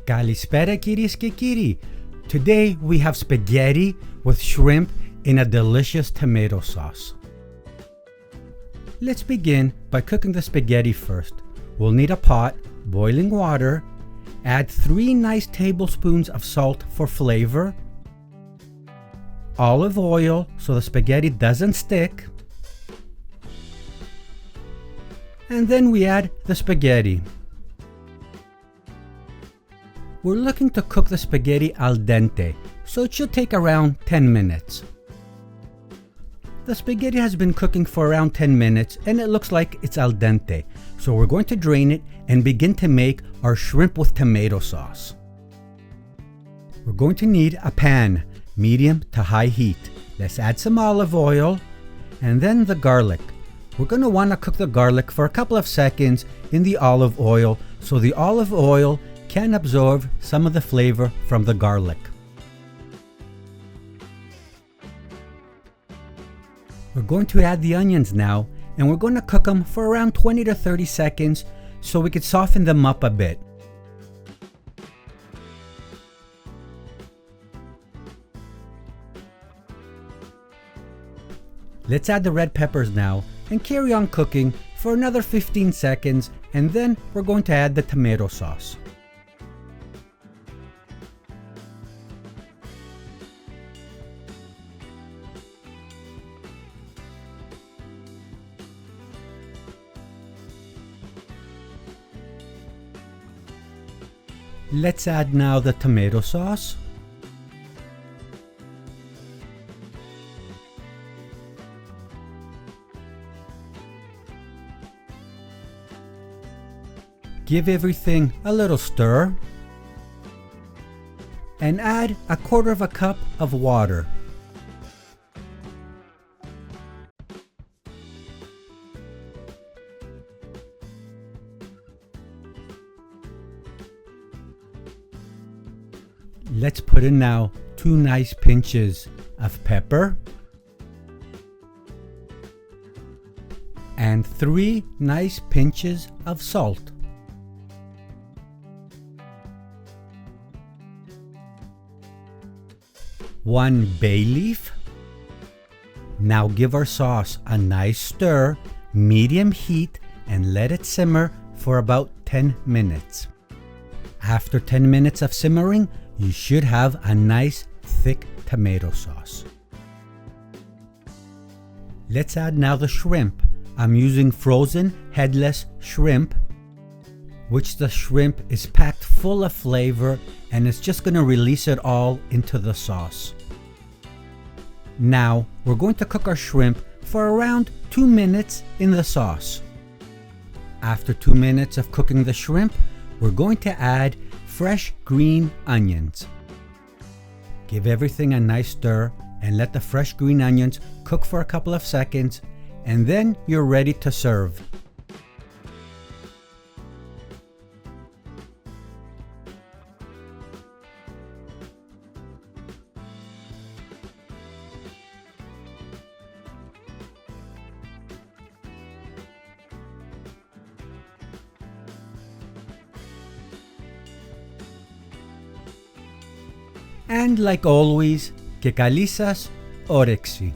Kalispera κυρίες και κύριοι. Today we have spaghetti with shrimp in a delicious tomato sauce. Let's begin by cooking the spaghetti first. We'll need a pot, boiling water, add 3 nice tablespoons of salt for flavor, olive oil so the spaghetti doesn't stick, and then we add the spaghetti. We're looking to cook the spaghetti al dente, so it should take around 10 minutes. The spaghetti has been cooking for around 10 minutes and it looks like it's al dente, so we're going to drain it and begin to make our shrimp with tomato sauce. We're going to need a pan, medium to high heat. Let's add some olive oil and then the garlic. We're going to want to cook the garlic for a couple of seconds in the olive oil so the olive oil can absorb some of the flavor from the garlic. We're going to add the onions now, and we're going to cook them for around 20 to 30 seconds so we can soften them up a bit. Let's add the red peppers now and carry on cooking for another 15 seconds, and then we're going to add the tomato sauce. Let's add now the tomato sauce. Give everything a little stir and add 1/4 cup of water. Let's put in now 2 nice pinches of pepper and 3 nice pinches of salt. One bay leaf. Now give our sauce a nice stir, medium heat, and let it simmer for about 10 minutes. After 10 minutes of simmering, you should have a nice thick tomato sauce. Let's add now the shrimp. I'm using frozen headless shrimp, which the shrimp is packed full of flavor and it's just going to release it all into the sauce. Now we're going to cook our shrimp for around 2 minutes in the sauce. After 2 minutes of cooking the shrimp, we're going to add fresh green onions. Give everything a nice stir and let the fresh green onions cook for a couple of seconds, and then you're ready to serve. And like always, και καλή σας όρεξη.